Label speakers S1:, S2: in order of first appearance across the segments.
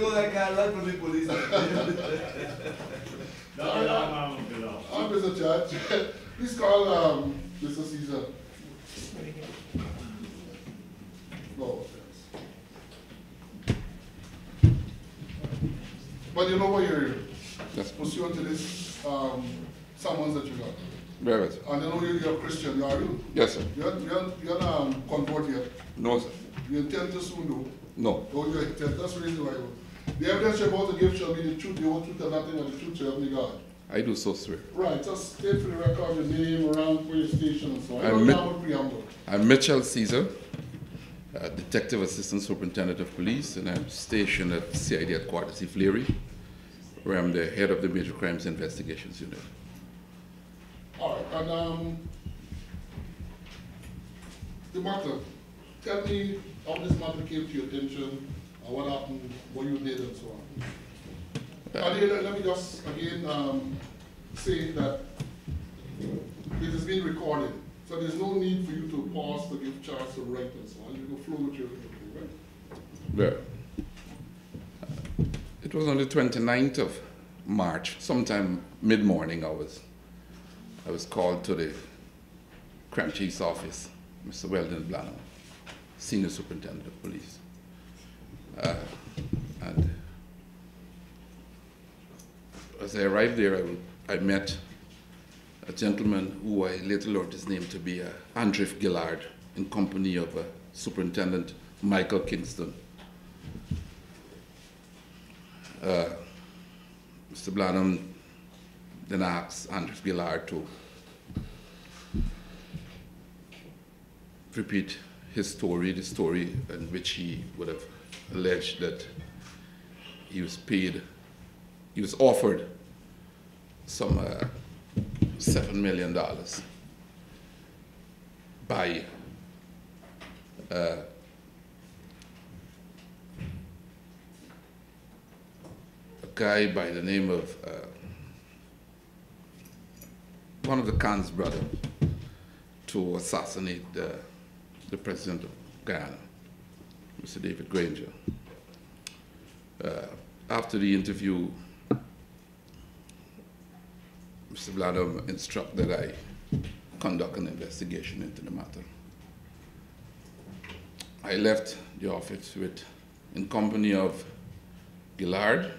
S1: go like Carla for the police.
S2: Mr. Judge, please call Mr. Caesar. No offense. But you know what you're pursuant to this summons that you got.
S3: Very well.
S2: And I know you're a Christian, are you?
S3: Yes, sir.
S2: You're not convert yet.
S3: No, sir.
S2: You intend to soon do?
S3: No.
S2: Oh, you intend. That's the reason why. The evidence you're about to give shall be the truth, the whole truth, and nothing but the truth, so help me God.
S3: I do so swear.
S2: Right, just state for the record your name, rank, where your station, and so on. I don't have a preamble.
S3: I'm Mitchell Caesar, Detective Assistant Superintendent of Police, and I'm stationed at CID Headquarters, Ifleary, where I'm the head of the Major Crimes Investigations Unit.
S2: All right, and the matter, tell me how this matter came to your attention, what happened, what you did, and so on. Let me just again say that it is being recorded, so there's no need for you to pause to give chance to write and so on. You can flow with your right?
S3: Yeah. It was on the 29th of March, sometime mid-morning. I was called to the Crime Chief's office, Mr. Weldon Blanham, Senior Superintendent of Police. And as I arrived there, I met a gentleman who I later learned his name to be Andriff Gillard, in company of Superintendent Michael Kingston. Mr. Blanham then asked Andriff Gillard to repeat his story, the story in which he would have alleged that he was offered some $7 million by a guy by the name of one of the Khan's brothers to assassinate the President of Guyana, Mr. David Granger. After the interview, Mr. Blanham instructed that I conduct an investigation into the matter. I left the office in company of Gillard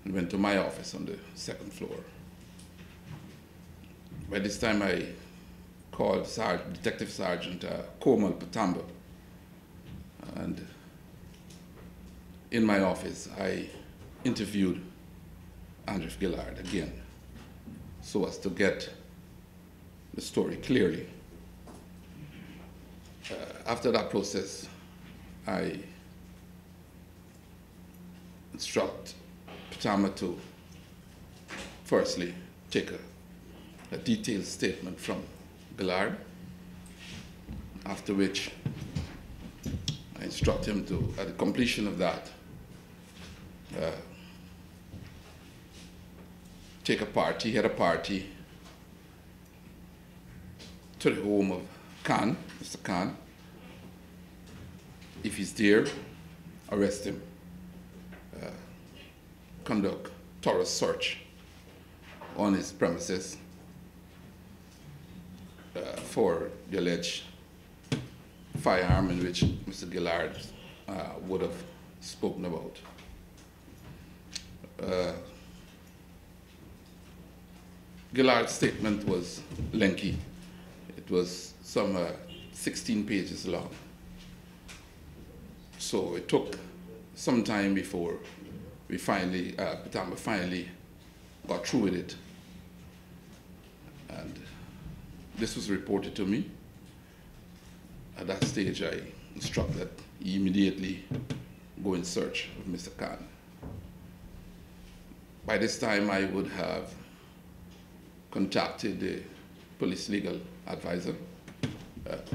S3: and went to my office on the second floor. By this time, I called Detective Sergeant Komal Patamba, and in my office, I interviewed Andriff Gillard again, so as to get the story clearly. After that process, I instruct Patama to firstly take a detailed statement from Gillard, after which I instruct him to, at the completion of that, take a party, he had a party to the home of Khan, Mr. Khan. If he's there, arrest him. Conduct thorough search on his premises for the alleged firearm in which Mr. Gillard would have spoken about. Gillard's statement was lengthy. It was some 16 pages long. So it took some time before we finally, Patamba finally got through with it. And this was reported to me. At that stage, I instructed that he immediately go in search of Mr. Khan. By this time, I would have contacted the police legal advisor,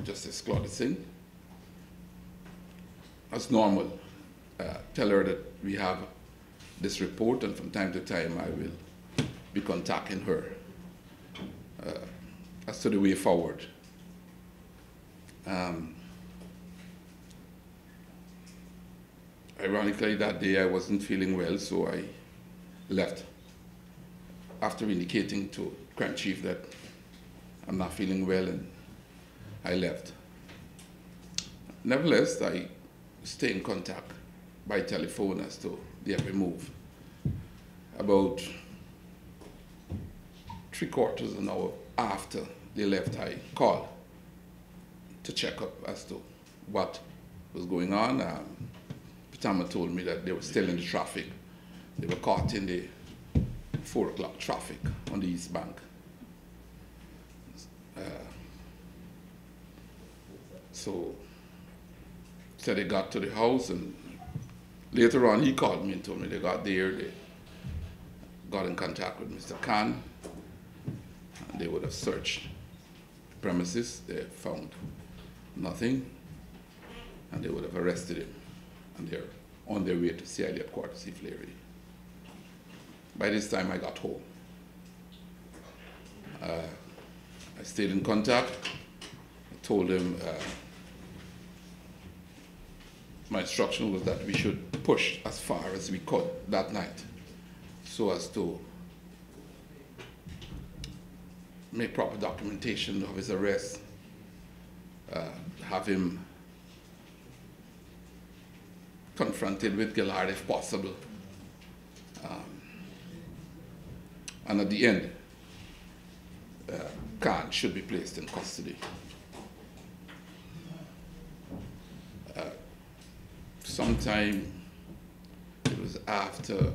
S3: Justice Claudia Singh. As normal, tell her that we have this report, and from time to time I will be contacting her as to the way forward. Ironically, that day I wasn't feeling well, so I left after indicating to Crime Chief that I'm not feeling well, and I left. Nevertheless, I stay in contact by telephone as to the every move. About 3/4 of an hour after they left, I called to check up as to what was going on. Patama told me that they were still in the traffic. They were caught in the 4 o'clock traffic on the East Bank. So they got to the house, and later on he called me and told me they got there, they got in contact with Mr. Khan, and they would have searched the premises. They found nothing, and they would have arrested him, and they're on their way to CI headquarters, Larry. By this time I got home. I stayed in contact. I told him my instruction was that we should push as far as we could that night so as to make proper documentation of his arrest, have him confronted with Gillard if possible, and at the end, Khan should be placed in custody. Sometime, it was after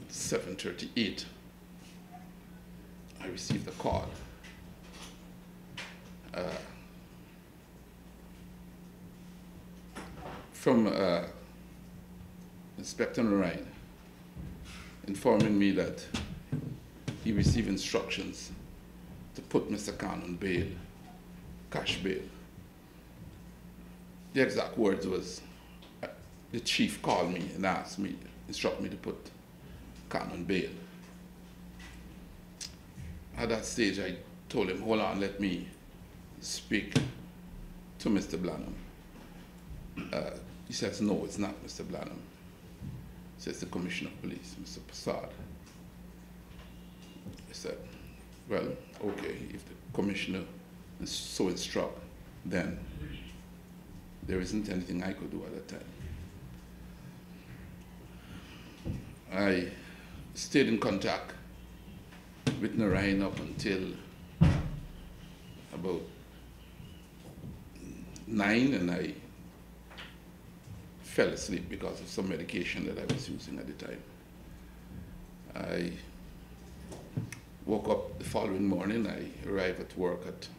S3: 7:38, I received a call. From Inspector Narayan, informing me that he received instructions to put Mr. Khan on bail, cash bail. The exact words was, the chief called me and asked me, instructed me to put Khan on bail. At that stage, I told him, hold on, let me speak to Mr. Blanham. He says, no, it's not Mr. Blanham. He says, the Commissioner of Police, Mr. Prasad. I said, well, okay, if the Commissioner is so instructed, then there isn't anything I could do at that time. I stayed in contact with Narayan up until about 9, and I fell asleep because of some medication that I was using at the time. I woke up the following morning. I arrived at work at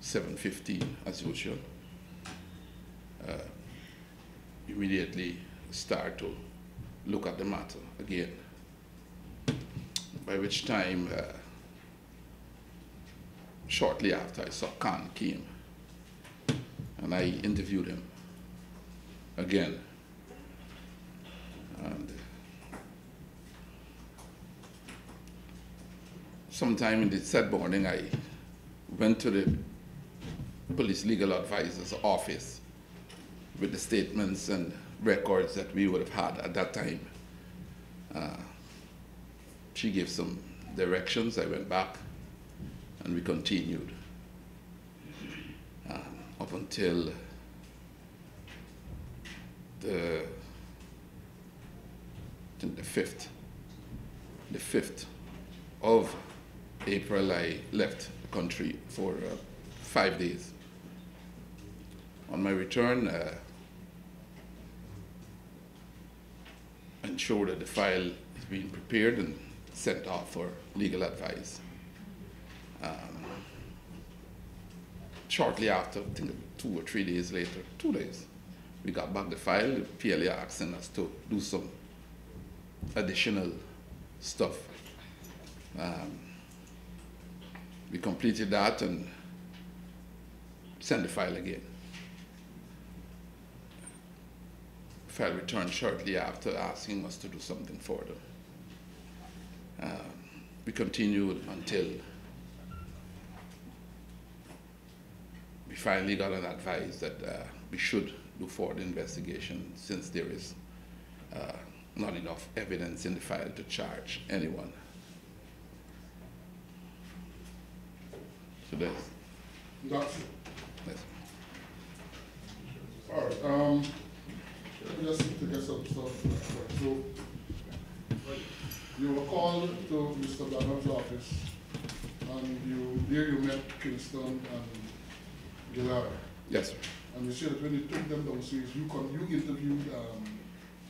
S3: 7:15 as usual. Immediately start to look at the matter again, by which time shortly after I saw Khan came, and I interviewed him again. And sometime in the said morning, I went to the police legal advisor's office with the statements and records that we would have had at that time. She gave some directions. I went back, and we continued up until the 5th. The 5th of April, I left the country for 5 days. On my return, ensure that the file is being prepared and sent off for legal advice. Shortly after, I think 2 or 3 days later, 2 days, we got back the file, the PLA asking us to do some additional stuff. We completed that and sent the file again. File returned shortly after asking us to do something further. We continued until we finally got an advice that we should do further investigation since there is not enough evidence in the file to charge anyone. So that's
S2: That's it.
S3: yes.
S2: All right. Let me just to get some stuff. So, you were called to Mr. Branham's office, and there you met Kingston and Gillard.
S3: Yes, sir.
S2: And you said that when you took them downstairs, you interviewed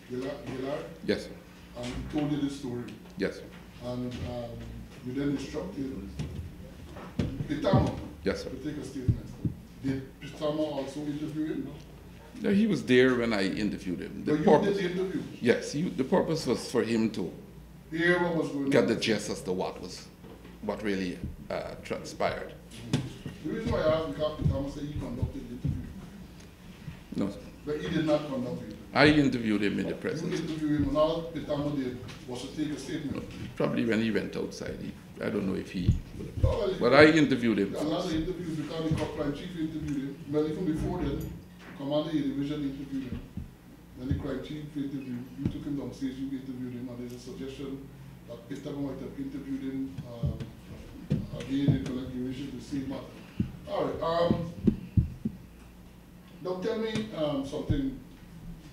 S2: Gillard,
S3: Yes, sir.
S2: and he told you this story.
S3: Yes, sir.
S2: And you then instructed Pitama
S3: Yes, sir.
S2: to take a statement. Did Pitama also interview him?
S3: No, he was there when I interviewed him.
S2: But you did the interview?
S3: Yes, the purpose was for him to
S2: Hear what was going
S3: get
S2: on?
S3: the gist as to what really transpired.
S2: The reason why I asked because Pitama said he conducted the interview.
S3: No, sir.
S2: But he did not conduct it.
S3: I interviewed him in the
S2: You
S3: presence.
S2: interviewed him, and all Pitama did was to take a statement.
S3: Probably when he went outside. I don't know if he.
S2: Well,
S3: But I interviewed him.
S2: a lot of interviews because the crime chief interviewed him. Well, even before then, Commander of the division interviewed him. When the crime chief interviewed, you took him downstairs, you interviewed him, and there's a suggestion that Pitama might have interviewed him again in connection with the same matter. All right. Now tell me something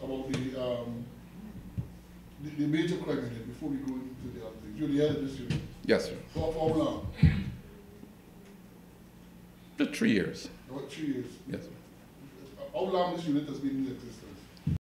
S2: about the major crime unit before we go into the other things. You're the head of this unit.
S3: Yes, sir.
S2: For how long?
S3: The 3 years.
S2: About 3 years.
S3: Yes, sir.
S2: How long this unit has been in existence?